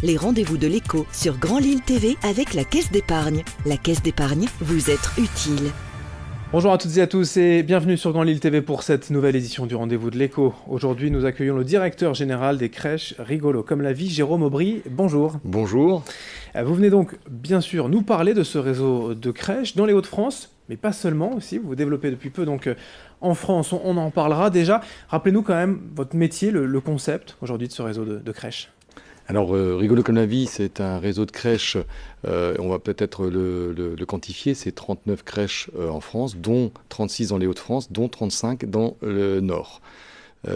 les rendez-vous de l'écho sur Grand Lille TV avec la Caisse d'épargne. La Caisse d'épargne, vous être utile. Bonjour à toutes et à tous et bienvenue sur Grand Lille TV pour cette nouvelle édition du Rendez-vous de l'Écho. Aujourd'hui, nous accueillons le directeur général des crèches Rigolo comme la vie, Jérôme Aubry. Bonjour. Bonjour. Vous venez donc, bien sûr, nous parler de ce réseau de crèches dans les Hauts-de-France, mais pas seulement aussi. Vous vous développez depuis peu, donc en France, on en parlera déjà. Rappelez-nous quand même votre métier, le concept aujourd'hui de ce réseau de crèches. Alors, Rigolo comme la vie, c'est un réseau de crèches, on va peut-être le quantifier, c'est 39 crèches en France, dont 36 dans les Hauts-de-France, dont 35 dans le Nord.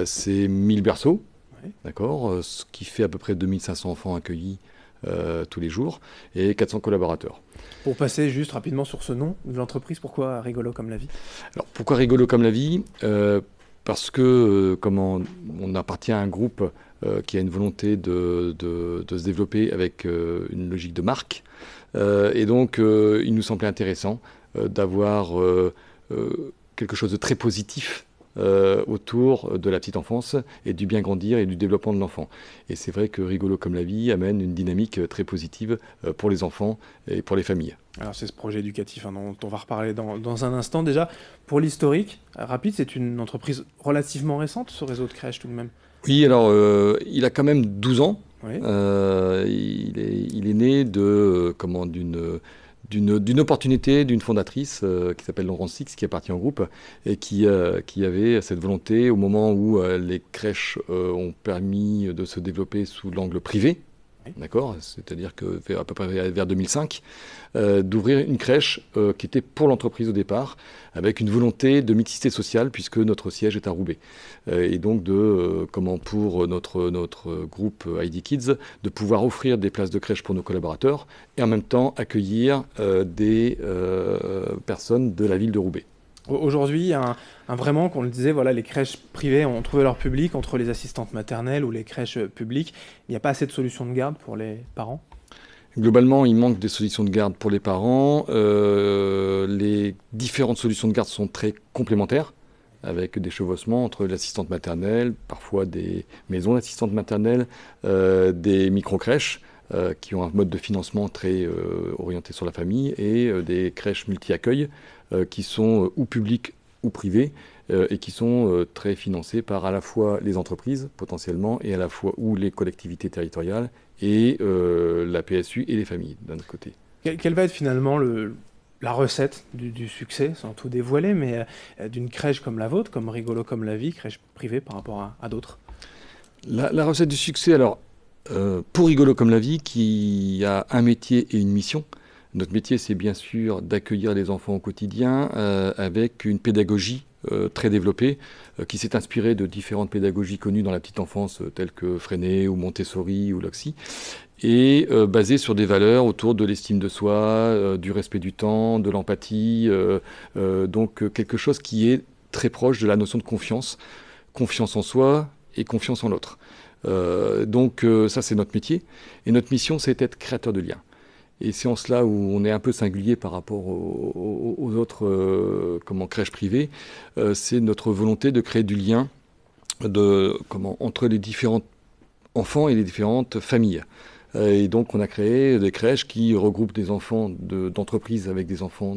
C'est 1000 berceaux, oui. D'accord, ce qui fait à peu près 2500 enfants accueillis tous les jours, et 400 collaborateurs. Pour passer juste rapidement sur ce nom de l'entreprise, pourquoi Rigolo comme la vie ? Alors, pourquoi Rigolo comme la vie ? Parce que on appartient à un groupe qui a une volonté de se développer avec une logique de marque. Et donc, il nous semblait intéressant d'avoir quelque chose de très positif autour de la petite enfance et du bien grandir et du développement de l'enfant. Et c'est vrai que Rigolo comme la vie amène une dynamique très positive pour les enfants et pour les familles. Alors c'est ce projet éducatif dont on va reparler dans un instant. Déjà, pour l'historique, rapide, c'est une entreprise relativement récente, ce réseau de crèches tout de même. Oui, alors il a quand même 12 ans. Oui. Il est né d'une opportunité d'une fondatrice qui s'appelle Laurence Six, qui appartient au groupe et qui avait cette volonté au moment où les crèches ont permis de se développer sous l'angle privé. D'accord, c'est-à-dire que à peu près vers 2005, d'ouvrir une crèche qui était pour l'entreprise au départ, avec une volonté de mixité sociale, puisque notre siège est à Roubaix. Et donc pour notre groupe ID Kids, de pouvoir offrir des places de crèche pour nos collaborateurs, et en même temps accueillir des personnes de la ville de Roubaix. Aujourd'hui, il y a vraiment, qu'on le disait, voilà, les crèches privées ont trouvé leur public entre les assistantes maternelles ou les crèches publiques. Il n'y a pas assez de solutions de garde pour les parents ? Globalement, il manque des solutions de garde pour les parents. Les différentes solutions de garde sont très complémentaires, avec des chevauchements entre l'assistante maternelle, parfois des maisons d'assistantes maternelles, des micro-crèches, qui ont un mode de financement très orienté sur la famille, et des crèches multi-accueil qui sont ou publiques ou privées et qui sont très financées par à la fois les entreprises potentiellement et à la fois ou les collectivités territoriales et la PSU et les familles d'un autre côté. Quelle va être finalement la recette du succès, sans tout dévoiler, mais d'une crèche comme la vôtre, comme Rigolo comme la vie, crèche privée par rapport à d'autres ? La recette du succès, alors, pour Rigolo comme la vie, qui a un métier et une mission. Notre métier, c'est bien sûr d'accueillir les enfants au quotidien avec une pédagogie très développée qui s'est inspirée de différentes pédagogies connues dans la petite enfance telles que Freinet ou Montessori ou Loxy, et basée sur des valeurs autour de l'estime de soi, du respect du temps, de l'empathie, donc quelque chose qui est très proche de la notion de confiance en soi et confiance en l'autre. Donc ça, c'est notre métier. Et notre mission, c'est d'être créateur de liens. Et c'est en cela où on est un peu singulier par rapport aux autres crèches privées. C'est notre volonté de créer du lien entre les différents enfants et les différentes familles. Et donc on a créé des crèches qui regroupent des enfants d'entreprises avec des enfants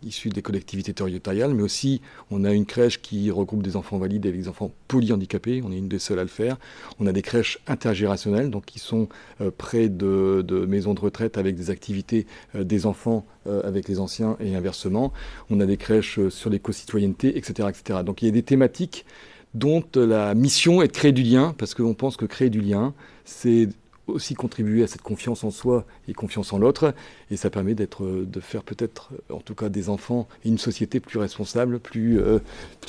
issus des collectivités territoriales, mais aussi on a une crèche qui regroupe des enfants valides avec des enfants polyhandicapés, on est une des seules à le faire. On a des crèches intergénérationnelles, donc qui sont près de maisons de retraite avec des activités des enfants avec les anciens et inversement. On a des crèches sur l'éco-citoyenneté, etc., etc. Donc il y a des thématiques dont la mission est de créer du lien, parce qu'on pense que créer du lien, c'est aussi contribuer à cette confiance en soi et confiance en l'autre, et ça permet de faire peut-être, en tout cas, des enfants et une société plus responsable, plus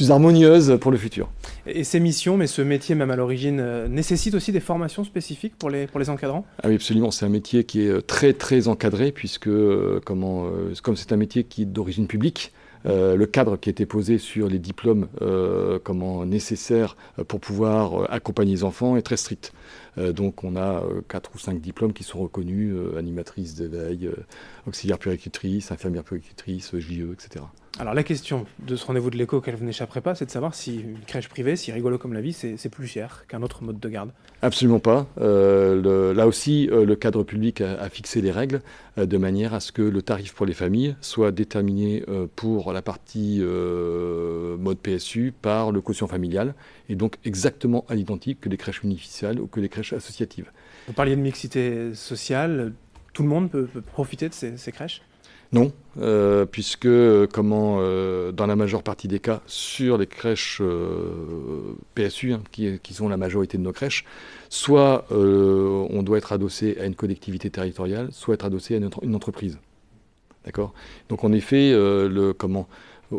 harmonieuse pour le futur. Et ces missions, mais ce métier même à l'origine, nécessite aussi des formations spécifiques pour les encadrants ? Ah oui, absolument, c'est un métier qui est très très encadré, puisque comme c'est un métier qui est d'origine publique, le cadre qui a été posé sur les diplômes nécessaires pour pouvoir accompagner les enfants est très strict. Donc on a 4 ou 5 diplômes qui sont reconnus, animatrice d'éveil, auxiliaire puéricultrice, infirmière puéricultrice, JE, etc. Alors la question de ce rendez-vous de l'écho auquel vous n'échapperez pas, c'est de savoir si une crèche privée, si Rigolo comme la vie, c'est plus cher qu'un autre mode de garde. Absolument pas. Là aussi, le cadre public a fixé les règles de manière à ce que le tarif pour les familles soit déterminé pour la partie mode PSU par le quotient familial, et donc exactement à l'identique que les crèches municipales ou que les crèches associatives. Vous parliez de mixité sociale, tout le monde peut profiter de ces crèches ? Non, puisque dans la majeure partie des cas, sur les crèches PSU, qui sont la majorité de nos crèches, soit on doit être adossé à une collectivité territoriale, soit être adossé à une entreprise. D'accord ? Donc en effet,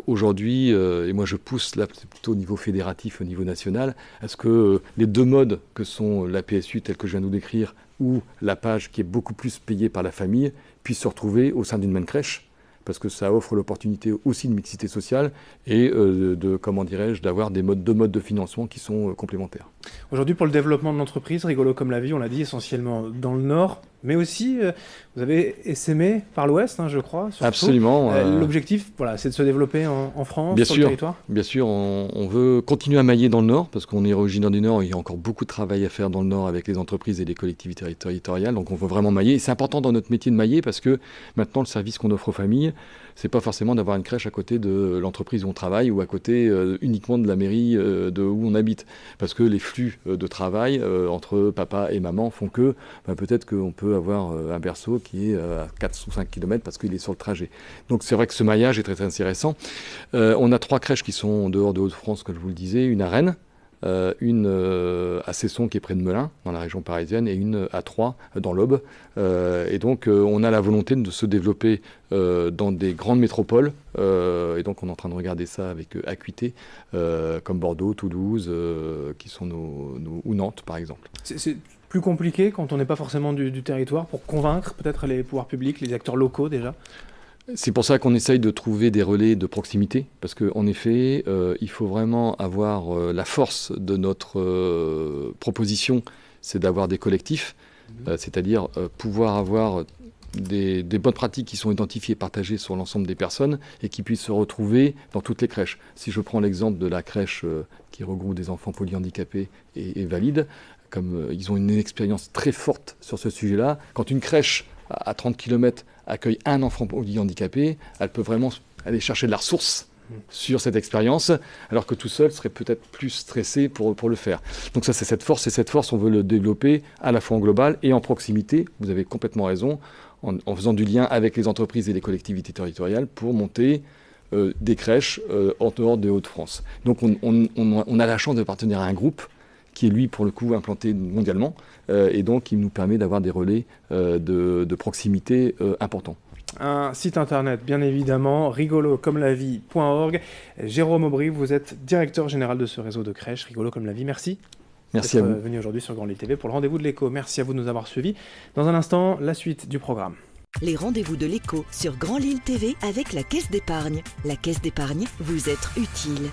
aujourd'hui, et moi je pousse là plutôt au niveau fédératif, au niveau national, à ce que les deux modes que sont la PSU telle que je viens de nous décrire, ou la page qui est beaucoup plus payée par la famille, puissent se retrouver au sein d'une même crèche, parce que ça offre l'opportunité aussi de mixité sociale et d'avoir deux modes de financement qui sont complémentaires. Aujourd'hui, pour le développement de l'entreprise, Rigolo comme la vie, on l'a dit, essentiellement dans le Nord, mais aussi, vous avez essaimé par l'Ouest, je crois. Surtout. Absolument. L'objectif, c'est de se développer en France, bien sur sûr, le territoire. Bien sûr, on veut continuer à mailler dans le Nord, parce qu'on est originaire du Nord, il y a encore beaucoup de travail à faire dans le Nord avec les entreprises et les collectivités territoriales, donc on veut vraiment mailler. Et c'est important dans notre métier de mailler, parce que maintenant, le service qu'on offre aux familles, c'est pas forcément d'avoir une crèche à côté de l'entreprise où on travaille ou à côté uniquement de la mairie où on habite. Parce que les flux de travail entre papa et maman font que peut-être qu'on peut avoir un berceau qui est à 4 ou 5 km parce qu'il est sur le trajet. Donc c'est vrai que ce maillage est très intéressant. On a 3 crèches qui sont en dehors de Hauts-de-France, comme je vous le disais, une à Rennes, une à Cesson qui est près de Melun, dans la région parisienne, et une à Troyes, dans l'Aube. Et donc on a la volonté de se développer dans des grandes métropoles, et donc on est en train de regarder ça avec acuité, comme Bordeaux, Toulouse, qui sont ou Nantes par exemple. C'est plus compliqué quand on n'est pas forcément du territoire pour convaincre peut-être les pouvoirs publics, les acteurs locaux déjà ? C'est pour ça qu'on essaye de trouver des relais de proximité, parce qu'en effet, il faut vraiment avoir la force de notre proposition, c'est d'avoir des collectifs, c'est-à-dire pouvoir avoir des bonnes pratiques qui sont identifiées et partagées sur l'ensemble des personnes et qui puissent se retrouver dans toutes les crèches. Si je prends l'exemple de la crèche qui regroupe des enfants polyhandicapés et valides, comme ils ont une expérience très forte sur ce sujet-là, quand une crèche à 30 km accueille un enfant polyhandicapé, elle peut vraiment aller chercher de la ressource sur cette expérience, alors que tout seul serait peut-être plus stressé pour le faire. Donc ça, c'est cette force, et cette force, on veut le développer à la fois en global et en proximité, vous avez complètement raison, en faisant du lien avec les entreprises et les collectivités territoriales pour monter des crèches en dehors des Hauts-de-France. Donc on a la chance de partenir à un groupe qui est lui pour le coup implanté mondialement et donc qui nous permet d'avoir des relais de proximité importants. Un site internet bien évidemment, rigolocomelavie.org. Jérôme Aubry, vous êtes directeur général de ce réseau de crèches Rigolo comme la vie, merci. Merci à vous. Venu aujourd'hui sur Grand Lille TV pour le rendez-vous de l'écho. Merci à vous de nous avoir suivis. Dans un instant, la suite du programme. Les rendez-vous de l'écho sur Grand Lille TV avec la Caisse d'épargne. La Caisse d'épargne, vous êtes utile.